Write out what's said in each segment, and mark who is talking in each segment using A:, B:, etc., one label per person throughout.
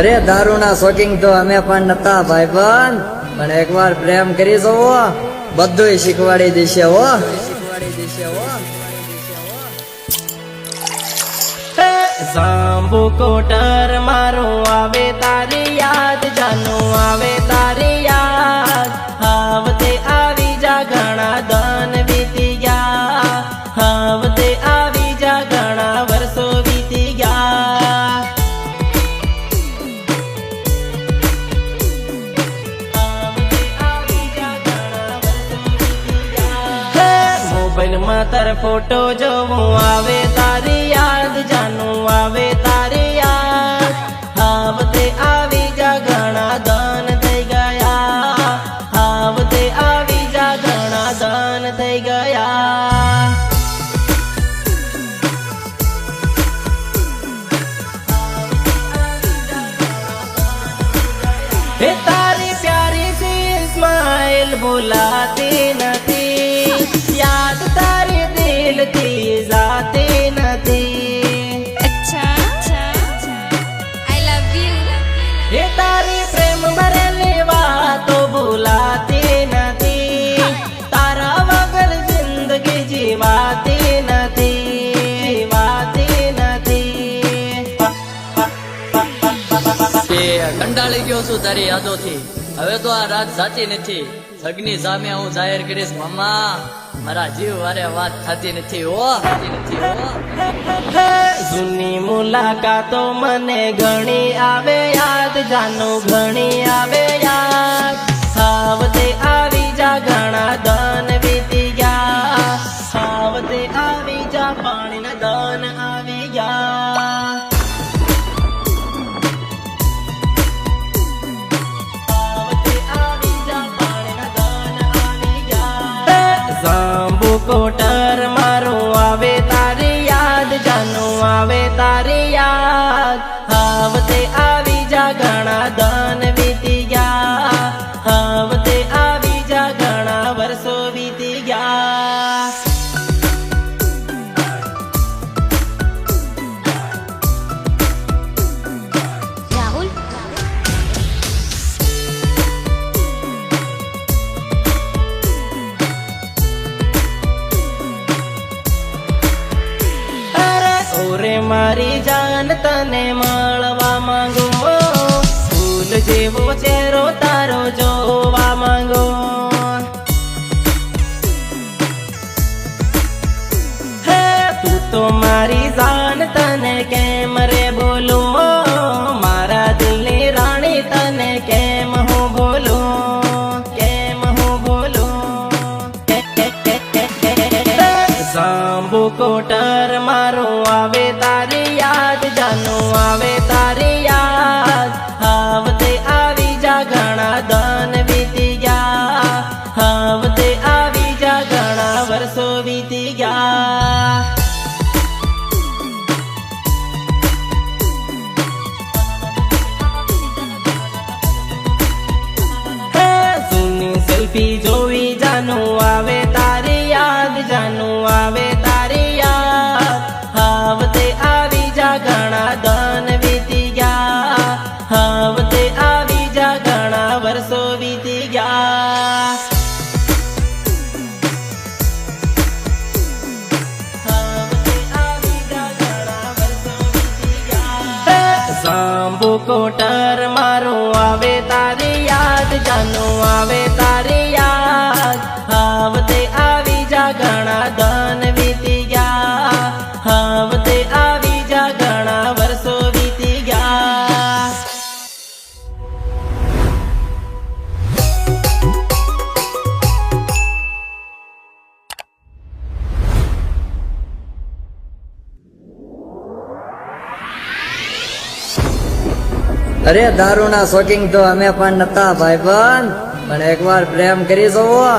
A: અરે દારૂના શોકિંગ તો અમે પણ નતા ભાઈબંધ, પણ એકવાર પ્રેમ કરી જોવો, બધું શીખવાડી દેશે હો.
B: સાંભુ કોટર મારું આવે તારી યાદ, જાનું આવે તારી યાદ. આવતે આવી જા ઘણા દન વીતી ગયા, આવતે આવી જા ઘણા વર્ષો વીતી ગયા. મોબાઈલમાં તાર ફોટો જોવું આવે તારી યાદ, જાનું આવે તારી યાદ. આવતે આવી જા ઘણા દન થઈ ગયા, આવતે આવી જા ઘણા દન થઈ ગયા. હે તારી પ્યારી सी स्माइल भुलाती નથી, યાદ તારી દિલ થી જાતી નથી.
C: I love you.
B: હે તારી પ્રેમ ભરેલી વાતો ભૂલાતી નથી, તારા વગર જિંદગી જીવાતી નથી, જીવાતી નથી.
A: કે કંટાળી ગયો છું તારી યાદોથી, હવે તો આ રાત સાચી નથી. સગની સામે હું જાહેર કરીશ મામા, મારા જીવ વારે વાત થતી નથી હો.
B: જૂની મુલાકાતો મને ઘણી આવે યાદ, જાનું ઘણી આવે યાદ. આવતે આવી જા ઘણા દન વીતી ગયા, આવતે આવી જા પાણીના દન આવી ગયા. સાંભુ કોટર મારું આવે તારી યાદ, જાનું આવે તારી યાદ. આવતે આવી જા ઘણા દન વીતી ગયા, આવતે આવી જા ઘણા વર્ષો વીતી ગયા.
C: રાહુલ,
B: ઓરે મારી જાન તને મળવા માંગો, ફૂલ જેવો ચહેરો તારો જોવા માંગો. હે તું તો મારી જાન તને કેમ રે બોલું, મારા દિલની રાણી તને કેમ હું બોલું, કેમ હું બોલું. સાંભુ કોટર મારું આવે તારી યાદ, જાનું આવે તારી યાદ. આવતે આવી જા ઘણા દન વીતી ગયા, આવતે આવી જા ઘણા વર્ષો વીતી ગયા. જૂની સેલ્ફી જોઈ, જાનું આવે તારી યાદ, જાનું આવે તારી યાદ. આવતે આવી જા ઘણા દન વીતી ગયા, આવતે આવી જા ઘણા વર્ષો વીતી ગયા. આવતે આવી જા ઘણા વર્ષો વીતી ગયા. સાંભુ કોટર મારું આવે તારી યાદ, જાનું આવે તારી યાદ. આવતે આવી જા ઘણા દન વીતી ગયા, આવતે આવી જા ઘણા વર્ષો વીતી ગયા.
A: અરે દારૂના શોકિંગ તો અમે પણ નતા ભાઈબંધ, પણ એકવાર પ્રેમ કરી જોવો,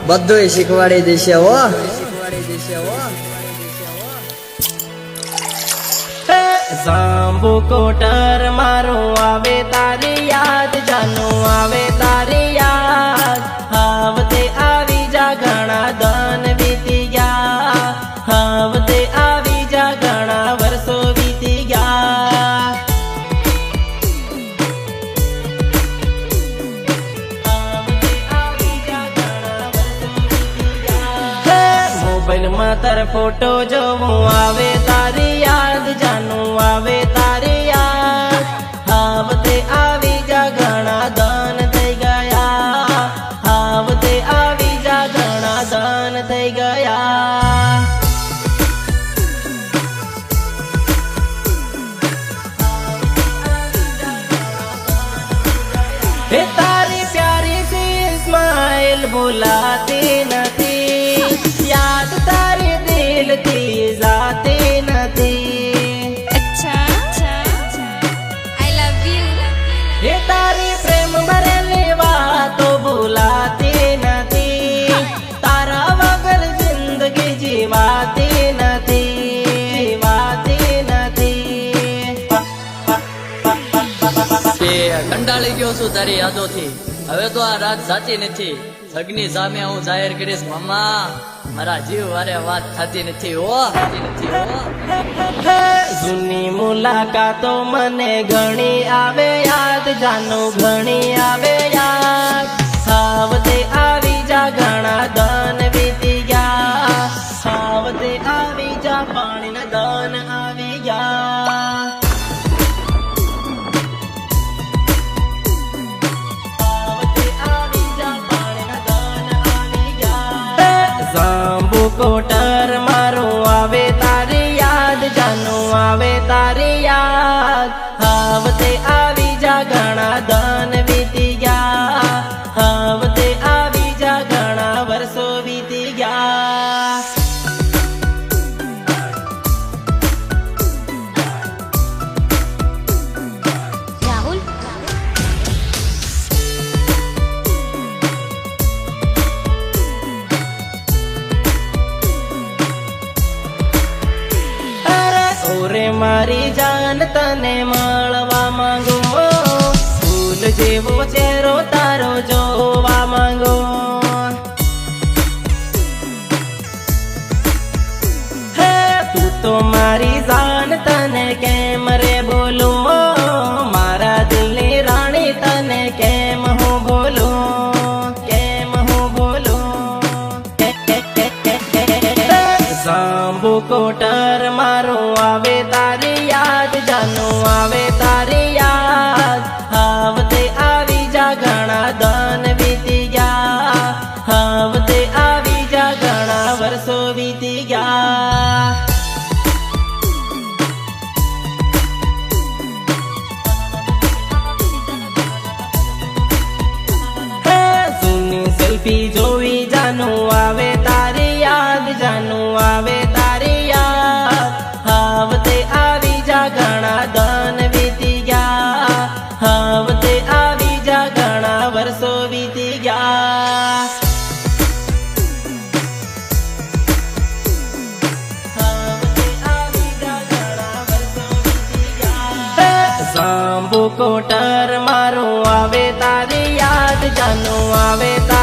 A: બધું શીખવાડી દેશે હો.
B: સાંભુ કોટર મારું આવે તારી યાદ, જાનું આવે તારી યાદ. આવતે આવી જા ઘણા દન વીતી ગયા, આવતે આવી જા ઘણા વર્ષો વીતી ગયા. સુંદર ફોટો જોવું આવે તારી યાદ જાનું આવે તારી યાદ આવતે આવી જા ઘણા દાન થઈ ગયા આવતે આવી જા ઘણા દાન થઈ ગયા हे तारी प्यारी सी स्माइल भुलाती નથી યાદ તારી દિલ થી જાતી નથી
C: अच्छा I love you.
B: हे તારી પ્રેમ ભરેલી વાતો ભૂલાતી નથી તારા વગર જિંદગી જીવાતી નથી
A: કે કંટાળી ગયો છું તારી યાદોથી હવે તો આ રાત સાચી નથી સગની સામે હું જાહેર કરીશ મામા મારા જીવ વારે વાત થતી નથી હો
B: જૂની મુલાકાતો મને ઘણી આવે યાદ જાનું ઘણી આવે યાદ સાવતે આવી જા ઘણા દાન વીતી ગયા સાવતે આવી જા પાણીના દાન આવી ગયા જાંબુ કોટર મારું આવે તારી યાદ જાનું આવે તારી યાદ આવતે આવી જા ઘણા દાન વીતી ગયા આવતે આવી જા ઘણા વર્ષો વીતી ગયા
C: રાહુલ
B: ઓરે મારી જાન તને મળવા માંગુ ફૂલ જેવો ચહેરો તારો જોવા માંગુ હે તું તો મારી જાન તને કેમ રે બોલું મારા દિલની રાણી તને કેમ હું બોલું જાંબુ કોટર મારું આવે તારી યાદ જાનું આવે તારી યાદ આવતે આવી જા ઘણા દાન વીતી ગયા આવતે આવી જા ઘણા વર્ષો વીતી ગયા જૂની સેલ્ફી જોઈ જાનું આવે તારી યાદ જાનું આવે તારી યાદ આવતે આવી જા ઘણા દાન વીતી ગયા આવતે આવી જા ઘણા વર્ષો વીતી ગયા આવતે આવી જા ઘણા વર્ષો વીતી ગયા જાંબુ કોટર મારું આવે તારી યાદ જાનું આવે તારી